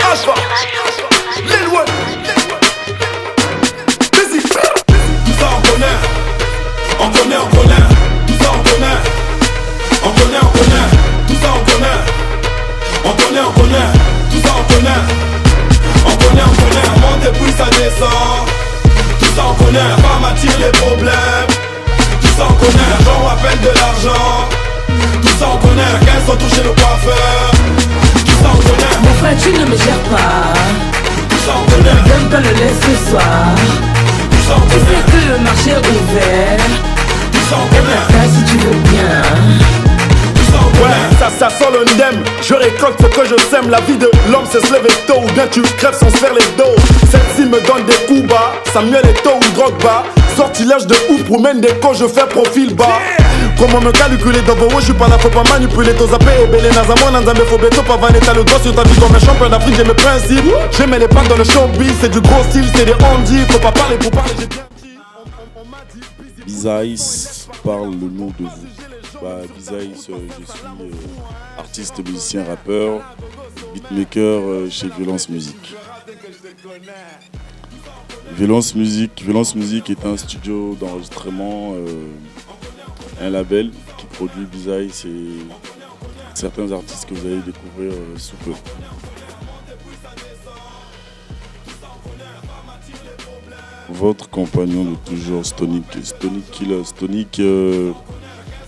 Alpha, Lil Wayne, Busy. Tout ça on connaît. On connaît, on connaît. Tout ça on connaît. On connaît, on connaît. Tout ça on connaît. On connaît, on connaît. Tout ça on connaît. On connaît, on connaît. Ça monte et puis ça descend. Tout ça on connaît. La femme attire les problèmes. Tout ça on connaît. L'argent appelle de l'argent. Tout ça on connaît. La caisse sont touchés le coiffeur. Tout ça on connaît. Mon frère tu ne me gères pas. Tout ça on connaît. Ne donne pas le lait ce soir. Tout ça on Tu connaît. sais que le marché est ouvert. Tout ça on connaît. Là si tu veux bien. Tout ça on connaît. Ouais, ça sent le ndem. Je récolte ce que je sème. La vie de l'homme c'est se lever tôt. Ou bien tu crèves sans se faire les dos. Celle-ci me donne des coups bas. Samuel Eto'o ou Drogba. Sortilège de ouf pour mène des cons, je fais profil bas. Comment me calculer dans vos mots, je suis pas là, faut pas manipuler. Ton zappé et belé, nazamon, nanzamé, faut béto, pas vanner, t'as le doigt sur ta vie comme un champion d'Afrique, j'ai mes principes. J'ai mes les pattes dans le showbiz, c'est du gros style, c'est des handis. Faut pas parler pour parler, j'ai bien dit. Bizaïs parle le nom de vous. Bizaïs, je suis artiste, musicien, rappeur, beatmaker chez Violence Musique. Violence Musique est un studio d'enregistrement, un label qui produit Bizaïs et certains artistes que vous allez découvrir sous peu. Votre compagnon de toujours, Stonic Killer. Stonic,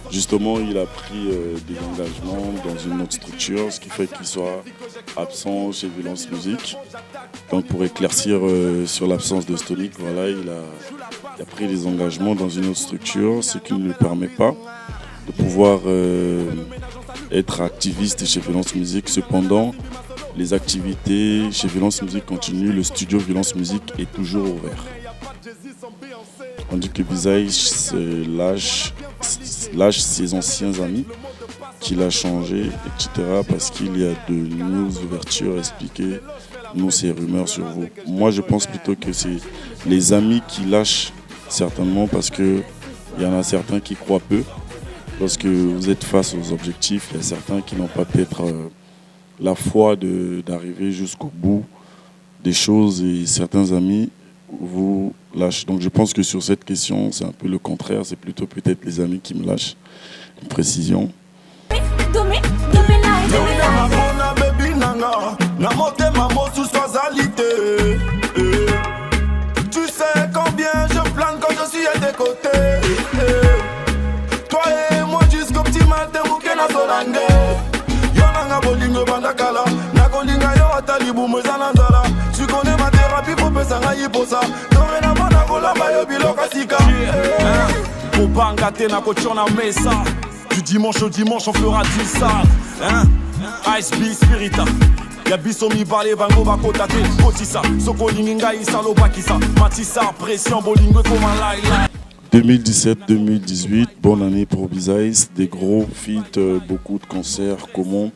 justement, il a pris des engagements dans une autre structure, ce qui fait qu'il soit absent chez Violence Musique. Donc pour éclaircir sur l'absence de Stonic, voilà, il a pris des engagements dans une autre structure, ce qui ne lui permet pas de pouvoir être activiste chez Violence Musique. Cependant, les activités chez Violence Musique continuent, le studio Violence Musique est toujours ouvert. On dit que Bizaïs lâche ses anciens amis, qu'il a changé, etc. parce qu'il y a de nouvelles ouvertures à expliquer, nous ces rumeurs sur vous. Moi je pense plutôt que c'est les amis qui lâchent certainement parce qu'il y en a certains qui croient peu. Lorsque vous êtes face aux objectifs, il y a certains qui n'ont pas peut-être la foi d'arriver jusqu'au bout des choses et certains amis vous lâchent. Donc je pense que sur cette question, c'est un peu le contraire. C'est plutôt peut-être les amis qui me lâchent. Une précision. Tu sais combien je plane quand je suis à tes côtés. Toi et moi jusqu'au petit matin, bouquet na solange. Yonanga bolingo bandakala, nakolinga yo atali boumou zananzala. Tu connais ma thérapie, faut penser à y pour ça. Dorénavant, nakolamba yo biloka sika. Obangate na kochona mesa. Du dimanche au dimanche, on fera du ça. Ice B Spirita. Yabiso mi balé bango bakotate. Kotisa, soko linginga isalo bakisa. Matissa, pression bolingo comme un laila. 2017-2018, bonne année pour Bizaïs, des gros feats, beaucoup de concerts, comment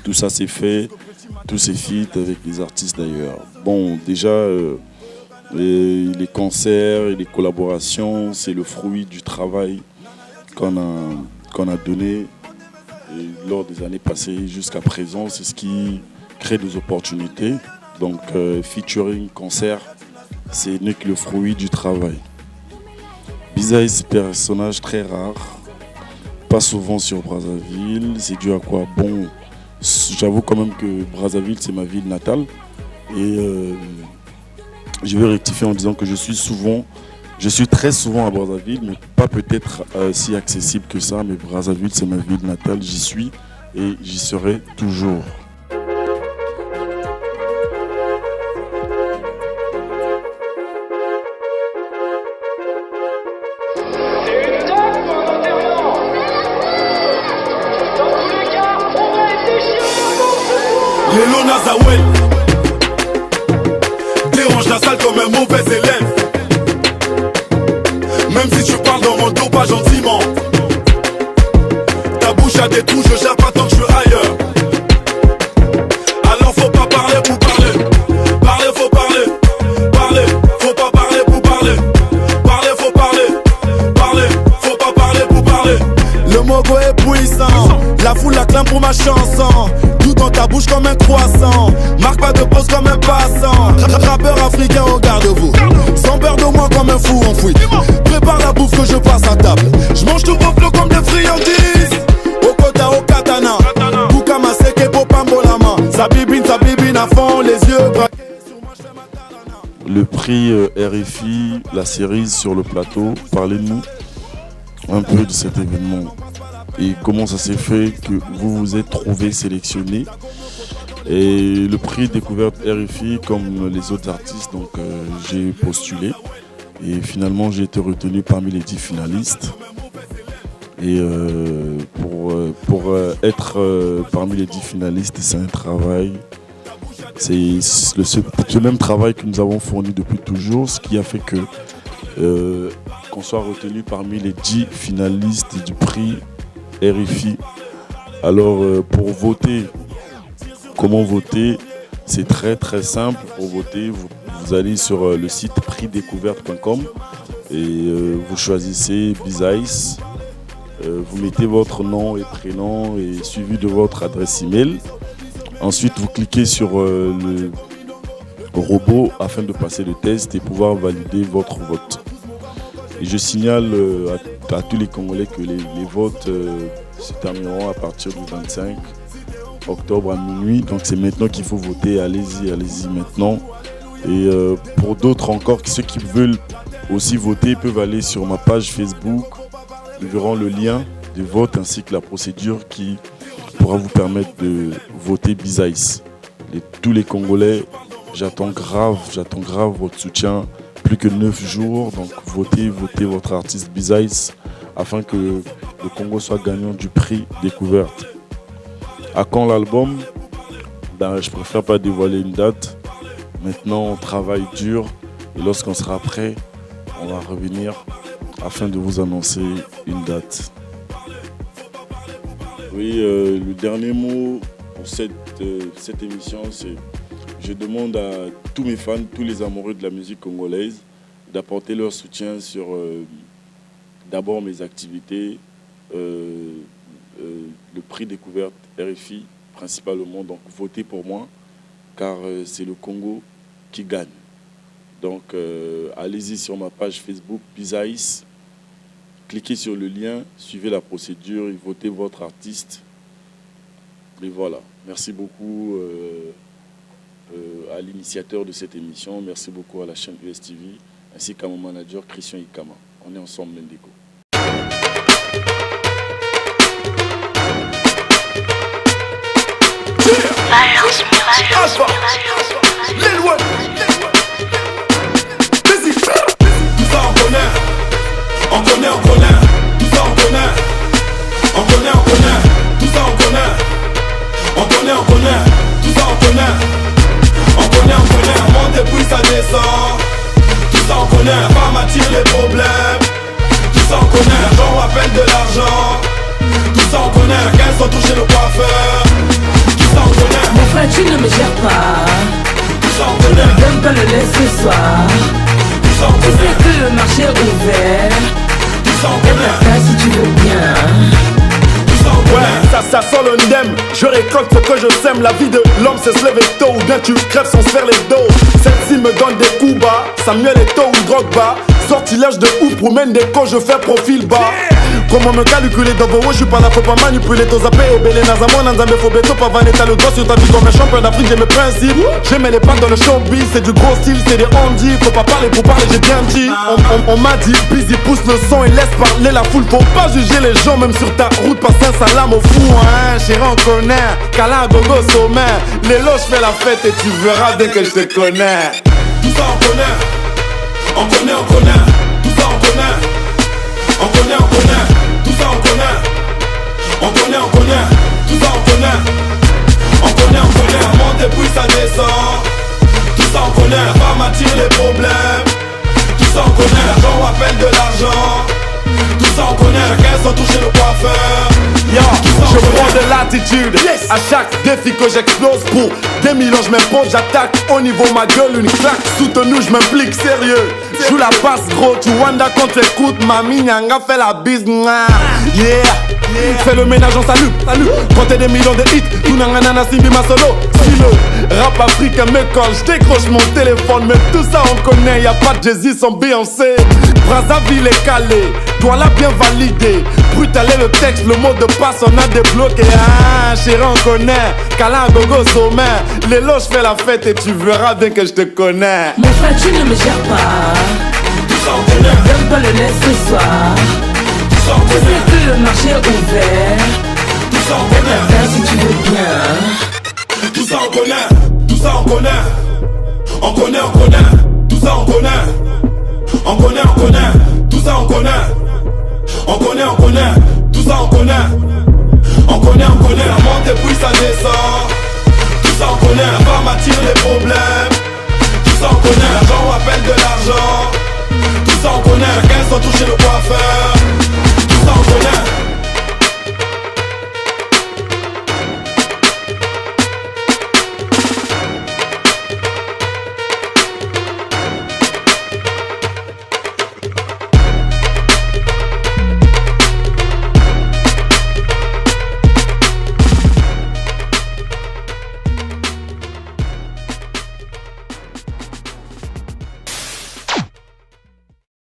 tout ça s'est fait, tous ces feats avec des artistes d'ailleurs. Bon, déjà, les concerts et les collaborations, c'est le fruit du travail qu'on a donné lors des années passées jusqu'à présent. C'est ce qui crée des opportunités. Donc, featuring, concert, c'est n'est que le fruit du travail. Bizaïs, personnage très rare, pas souvent sur Brazzaville. C'est dû à quoi? Bon, j'avoue quand même que Brazzaville, c'est ma ville natale. Et je vais rectifier en disant que je suis très souvent à Brazzaville, mais pas peut-être si accessible que ça. Mais Brazzaville, c'est ma ville natale, j'y suis et j'y serai toujours. Lélo Nazawel dérange la salle comme un mauvais élève. Même si tu parles dans mon dos pas gentiment, ta bouche a des trous, je gère pas tant que je suis ailleurs. Alors faut pas parler pour parler. Parler faut parler. Parler, faut pas parler pour parler. Parler faut parler. Parler, faut pas parler pour parler. Le mogo est puissant, la foule acclame pour ma chanson. Tout dans ta bouche comme un croissant. Marque pas de pause comme un passant. Rappeur africain, regarde-vous. Sans beurre de moi comme un fou enfoui. Prépare la bouffe que je passe à table. Je mange tout vos flots comme des friandises. Okota au katana. Bukama seke popambolama. Sa bibine à fond, les yeux braqués. Le prix RFI, la série sur le plateau, parlez-nous un peu de cet événement et comment ça s'est fait que vous vous êtes trouvé sélectionné. Et le prix découverte RFI, comme les autres artistes, donc j'ai postulé et finalement j'ai été retenu parmi les 10 finalistes. Et pour être parmi les 10 finalistes, c'est un travail. C'est ce même travail que nous avons fourni depuis toujours, ce qui a fait que qu'on soit retenu parmi les 10 finalistes du prix RFI. Alors pour voter, comment voter? C'est très très simple. Pour voter, vous allez sur le site prixdécouverte.com et vous choisissez Bizaïs. Vous mettez votre nom et prénom et suivi de votre adresse email. Ensuite, vous cliquez sur le robot afin de passer le test et pouvoir valider votre vote. Et je signale à tous les Congolais que les votes se termineront à partir du 25 octobre à minuit. Donc c'est maintenant qu'il faut voter. Allez-y maintenant. Et pour d'autres encore, ceux qui veulent aussi voter peuvent aller sur ma page Facebook. Ils verront le lien de vote ainsi que la procédure qui pourra vous permettre de voter Bizaïs. Tous les Congolais, j'attends grave votre soutien. Plus que 9 jours, donc votez votre artiste Bizaïs afin que le Congo soit gagnant du prix découverte. À quand l'album? Je préfère pas dévoiler une date. Maintenant, on travaille dur et lorsqu'on sera prêt, on va revenir afin de vous annoncer une date. Oui, le dernier mot pour cette émission, c'est je demande à tous mes fans, tous les amoureux de la musique congolaise, d'apporter leur soutien sur d'abord mes activités, le prix découverte RFI principalement, donc votez pour moi, car c'est le Congo qui gagne. Donc allez-y sur ma page Facebook Bizaïs, cliquez sur le lien, suivez la procédure et votez votre artiste. Et voilà, merci beaucoup à l'initiateur de cette émission, merci beaucoup à la chaîne USTV, ainsi qu'à mon manager Christian Ikama. On est ensemble, Mendigo. On connaît, tout ça on connaît. On connaît, tout ça on connaît. On connaît, tout ça on connaît. On connaît, on monte et puis ça descend. Tout ça on connaît, la femme attire les problèmes. Tout ça on connaît, l'argent appelle de l'argent. Tout ça on connaît, la caisse sont touchés le coiffeur. Tout ça on connaît. Mon frère, tu ne me gères pas. Tout ça on connaît. Ne donne pas le lait ce soir. Tout ça on Tu connaît. sais que le marché est ouvert. Tout ça on Et connaît. ta si tu veux bien. Tout ça on connaît. Ouais, ça sent l'undem. Je récolte ce que je sème. La vie de l'homme c'est se lever tôt. Ou bien tu crèves sans se faire les dos. Celle-ci me donne des coups bas. Samuel Eto'o ou Drogba. Sortilège de ouf, promène des cons, je fais profil bas. Comment me calculer dans vos je suis pas là, faut pas manipuler. T'os zappé et belé dans un monde, dans un faut béto, pas vanner, t'as le doigt sur ta vie comme un champion d'Afrique, j'ai mes principes. J'ai mes pattes dans le showbiz, c'est du gros style, c'est des handis. Faut pas parler pour parler, j'ai bien dit. On m'a dit, busy, pousse le son et laisse parler la foule. Faut pas juger les gens, même sur ta route, passer un salam au fou, hein. Chéri, on connaît, câlin, gogo, sommet. Les loges, je fais la fête et tu verras dès que je te connais. Tout ça on connaît. On connaît, tout ça on connaît. On connaît, tout ça on connaît. On connaît, tout ça on connaît. On connaît, on monte et puis ça descend. Tout ça on connaît, la femme attire les problèmes. Tout ça on connaît, l'argent appelle de l'argent. Tout ça on connaît, la caisse sont touchés le coiffeur. Yo, je prends de l'attitude à chaque défi que j'explose pour Des millions je m'impose, j'attaque au niveau ma gueule, une claque. Soutenu, je m'implique sérieux. Joue la passe gros, tu wanda quand t'écoutes. Mamie Nyanga fait la bise. Yeah. Fais le ménage en salut. Comptez des millions de hits. Tout nanana simbi ma solo. Si le rap africain me colle, je décroche mon téléphone. Mais tout ça on connaît, y'a pas de Jésus sans Beyoncé. Brazzaville est calé, toi l'a bien validé. Brutalé le texte, le mot de passe on a débloqué. Ah, chérie on connaît. Kala gogo sommet. Lélo je fais la fête et tu verras bien que je te connais. Mon frère, tu ne me gères pas. Tout ça on connaît. Donne pas le lait ce soir. Tout ça on Je connaît. sais que le marché est ouvert. Tout ça on connaît. Viens si tu veux bien. Tout ça on connaît. Tout ça on connaît. On connaît, on connaît. Tout ça on connaît. On connaît, on connaît. Tout ça on connaît. On connaît, on connaît. Tout ça on connaît. On connaît, on connaît. Ça monte et puis ça descend. Tout ça on connaît. La femme attire les problèmes. Tout ça on connaît. L'argent appelle de l'argent. Tout ça on connaît. Chacun sont touchés le coiffeur.